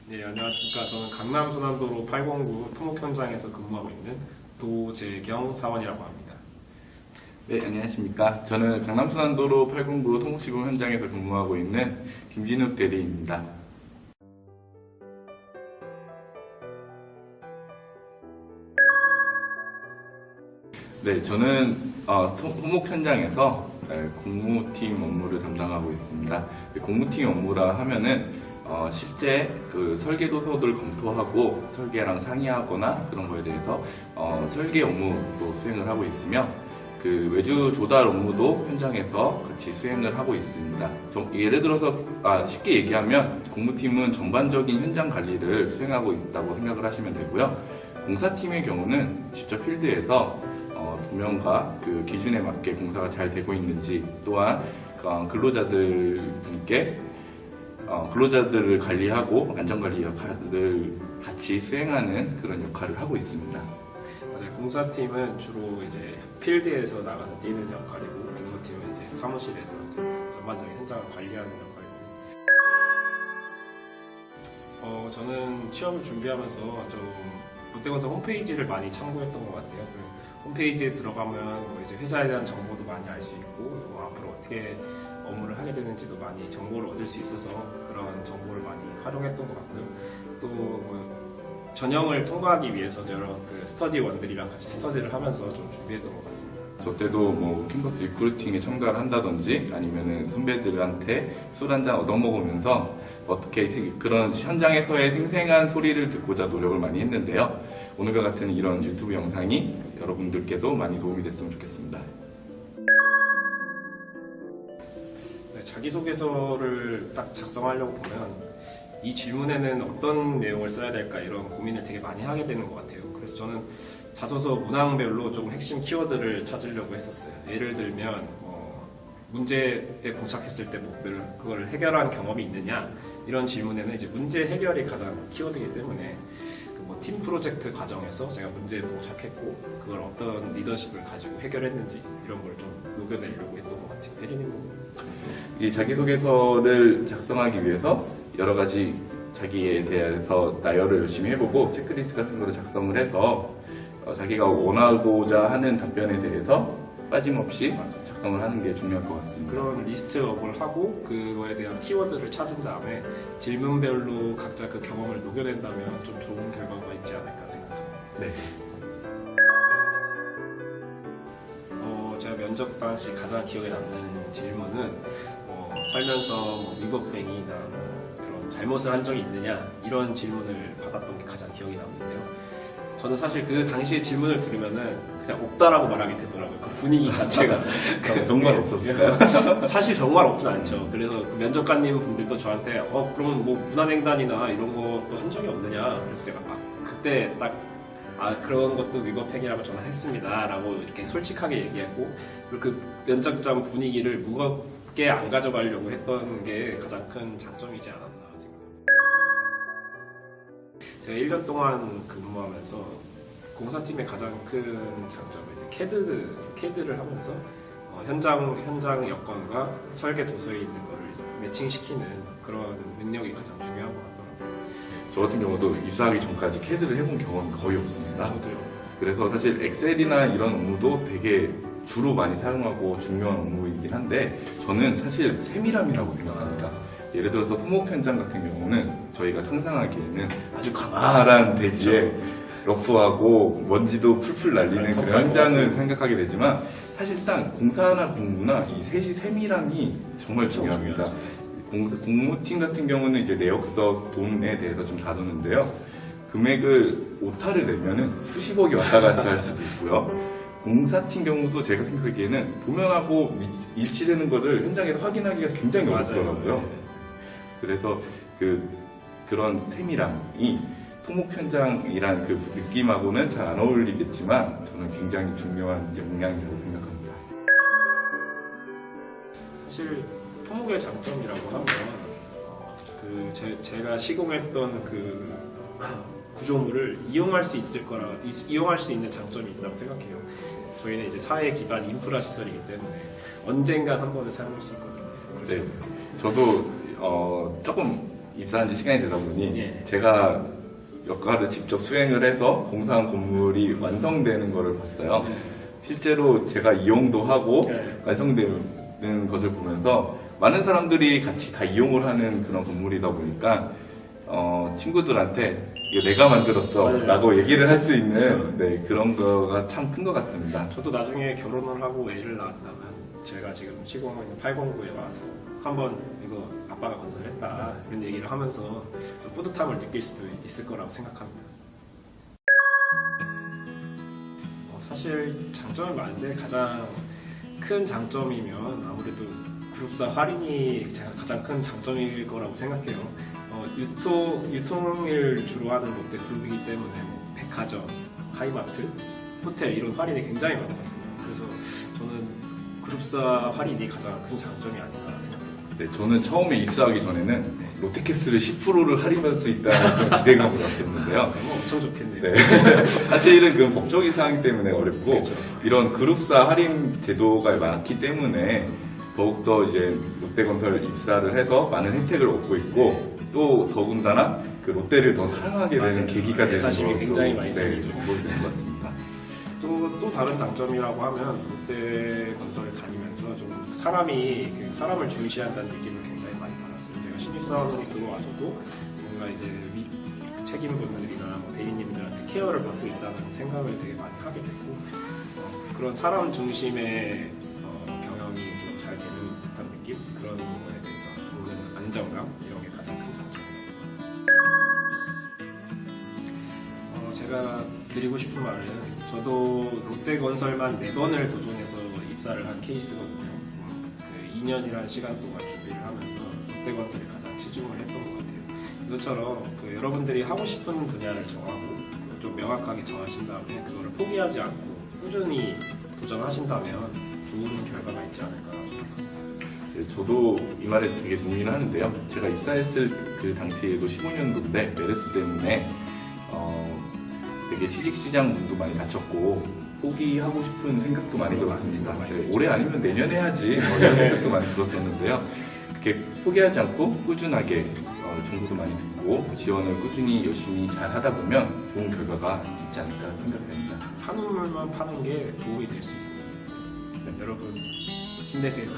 네, 안녕하십니까. 저는 강남순환도로 809 토목 현장에서 근무하고 있는 도재경 사원이라고 합니다. 네, 안녕하십니까. 저는 강남순환도로 809 토목시공 현장에서 근무하고 있는 김진욱 대리입니다. 네, 저는 토목 현장에서 공무팀 업무를 담당하고 있습니다. 공무팀 업무라 하면은 실제 그 설계 도서를 검토하고 설계랑 상의하거나 그런 거에 대해서 설계 업무도 수행을 하고 있으며 그 외주 조달 업무도 현장에서 같이 수행을 하고 있습니다. 예를 들어서 쉽게 얘기하면 공무팀은 전반적인 현장 관리를 수행하고 있다고 생각을 하시면 되고요. 공사팀의 경우는 직접 필드에서 도면과 그 기준에 맞게 공사가 잘 되고 있는지 또한 근로자들 분께 근로자들을 관리하고 안전관리 역할을 같이 수행하는 그런 역할을 하고 있습니다. 맞아요. 공사팀은 주로 이제 필드에서 나가서 뛰는 역할이고, 공무팀은 이제 사무실에서 이제 전반적인 현장을 관리하는 역할이고. 저는 취업을 준비하면서 좀 롯데건설 홈페이지를 많이 참고했던 것 같아요. 홈페이지에 들어가면 뭐 이제 회사에 대한 정보도 많이 알 수 있고, 뭐 앞으로 어떻게 업무를 하게 되는지도 많이 정보를 얻을 수 있어서 그런 정보를 많이 활용했던 것 같고요. 또 뭐 전형을 통과하기 위해서 여러 그 스터디원들이랑 같이 스터디를 하면서 좀 준비했던 것 같습니다. 저 때도 뭐 캠퍼스 리크루팅에 참가를 한다든지 아니면은 선배들한테 술 한잔 얻어먹으면서 어떻게 그런 현장에서의 생생한 소리를 듣고자 노력을 많이 했는데요. 오늘과 같은 이런 유튜브 영상이 여러분들께도 많이 도움이 됐으면 좋겠습니다. 네, 자기소개서를 딱 작성하려고 보면 이 질문에는 어떤 내용을 써야 될까 이런 고민을 되게 많이 하게 되는 것 같아요. 그래서 저는 자소서 문항별로 좀 핵심 키워드를 찾으려고 했었어요. 예를 들면 문제에 봉착했을 때 그걸 해결한 경험이 있느냐 이런 질문에는 이제 문제 해결이 가장 키워드이기 때문에 팀 프로젝트 과정에서 제가 문제에 봉착했고 그걸 어떤 리더십을 가지고 해결했는지 이런 걸 좀 녹여내려고 했던 것 같아요. 대리님 이 자기소개서를 작성하기 위해서 여러 가지 자기에 대해서 나열을 열심히 해보고 체크리스트 같은 거를 작성을 해서 자기가 원하고자 하는 답변에 대해서 빠짐없이 작성을 하는 게 중요할 것 같습니다. 그런 리스트업을 하고 그거에 대한 키워드를 찾은 다음에 질문별로 각자 그 경험을 녹여낸다면 좀 좋은 결과가 있지 않을까 생각합니다. 네. 제가 면접 당시 가장 기억에 남는 질문은 살면서 위법행위나 그런 잘못을 한 적이 있느냐 이런 질문을 받았던 게 가장 기억이 남는데요. 저는 사실 그 당시에 질문을 들으면은 그냥 없다라고 말하게 되더라고요. 그 분위기 자체가. 정말 없었을까요? 사실 정말 없진 않죠. 그래서 그 면접관님 분들도 저한테 그럼 뭐 문화냉단이나 이런 것도 한 적이 없느냐. 그래서 제가 그때 딱 그런 것도 위법행위라고 저는 했습니다. 라고 이렇게 솔직하게 얘기했고 그리고 그 면접장 분위기를 무겁게 안 가져가려고 했던 게 가장 큰 장점이지 않았나 생각합니다. 제가 1년 동안 근무하면서 공사팀의 가장 큰 장점은 이제 CAD를 하면서 현장 여건과 설계 도서에 있는 거를 매칭시키는 그런 능력이 가장 중요한 것 같더라고요. 저 같은 경우도 입사하기 전까지 CAD를 해본 경험이 거의 없습니다. 저도요. 그래서 사실 엑셀이나 이런 업무도 되게 주로 많이 사용하고 중요한 업무이긴 한데 저는 사실 세밀함이라고 생각합니다. 예를 들어서 토목 현장 같은 경우는 저희가 상상하기에는 아주 가마란 대지에 러프하고 먼지도 풀풀 날리는 그런 현장을 생각하게 되지만 사실상 공사나 공무나 이 세밀함이 정말 중요합니다. 공무팀 같은 경우는 이제 내역서 돈에 대해서 좀 다루는데요. 금액을 오타를 내면은 수십억이 왔다 갔다 할 수도 있고요. 공사팀 경우도 제가 생각하기에는 도면하고 일치되는 것을 현장에서 확인하기가 굉장히 어렵더라고요. 그래서 그런 세밀함이 토목 현장이란 그 느낌하고는 잘 안 어울리겠지만 저는 굉장히 중요한 역량이라고 생각합니다. 사실 토목의 장점이라고 하면 제가 시공했던 그 구조물을 이용할 수 있는 장점이 있다고 생각해요. 저희는 이제 사회 기반 인프라 시설이기 때문에 언젠간 한 번은 사용할 수 있거든요. 네, 저도 조금 입사한 지 시간이 되다 보니 예. 제가 역할을 직접 수행을 해서 공사한 건물이 완성되는 것을 봤어요. 네. 실제로 제가 이용도 하고 네. 완성되는 것을 보면서 많은 사람들이 같이 다 이용을 하는 그런 건물이다 보니까 친구들한테 이거 내가 만들었어 맞아요. 라고 얘기를 할 수 있는 네, 그런 거가 참 큰 것 같습니다. 저도 나중에 결혼을 하고 애를 낳았다면 제가 지금 시공하고 있는 809에 와서 한번 이거 아빠가 건설했다 이런 얘기를 하면서 좀 뿌듯함을 느낄 수도 있을 거라고 생각합니다. 사실 장점이 많은데 가장 큰 장점이면 아무래도 그룹사 할인이 제가 가장 큰 장점일 거라고 생각해요. 유통을 주로 하는 롯데 그룹이기 때문에 뭐 백화점, 하이마트, 호텔 이런 할인이 굉장히 많거든요. 그래서 저는 그룹사 할인이 가장 큰 장점이 아닌가 생각합니다. 네, 저는 처음에 입사하기 전에는 네. 롯데캐슬을 10%를 할인할 수 있다는 그런 기대감을 갖었는데요. 엄청 좋겠네요. 네. 사실은 그 법적인 사항 때문에 어렵고 그렇죠. 이런 그룹사 할인 제도가 많기 때문에 더욱더 이제 롯데건설 입사를 해서 많은 혜택을 얻고 있고 또 더군다나 그 롯데를 더 사랑하게 되는 맞아요. 계기가 되는 애사심이 것도 굉장히 많이 네, 생기죠. 정보이 되는 것 같습니다. 또 다른 장점이라고 하면 롯데건설을 다니면서 좀 사람을 중시한다는 느낌을 굉장히 많이 받았어요. 제가 신입사원으로 들어와서도 뭔가 이제 책임분들이나 뭐 대리님들한테 케어를 받고 있다는 생각을 되게 많이 하게 됐고 그런 사람 중심의 경영이 좀 잘 되는 듯한 느낌 그런 부분에 대해서 오는 안정감 이런 게 가장 큰 장점이에요. 제가 드리고 싶은 말은 저도 롯데건설만 4번을 도전해서 입사를 한 케이스거든요. 2년이라는 시간 동안 준비를 하면서 롯데건설에 가장 치중을 했던 것 같아요. 이것처럼 여러분들이 하고 싶은 분야를 정하고 좀 명확하게 정하신 다음에 그거를 포기하지 않고 꾸준히 도전하신다면 좋은 결과가 있지 않을까. 네, 저도 이 말에 되게 동의를 하는데요. 제가 입사했을 그 당시에도 15년도인데 메르스 때문에 되게 취직시장 문도 많이 갇혔고 포기하고 싶은 생각도 많이 들었습니다. 네, 올해 아니면 내년 해야지 이런 생각도 많이 들었었는데요. 그렇게 포기하지 않고 꾸준하게 정보도 많이 듣고 지원을 꾸준히 열심히 잘 하다 보면 좋은 결과가 있지 않을까 생각됩니다. 한우물만 파는 게 도움이 될 수 있습니다. 네, 여러분 힘내세요.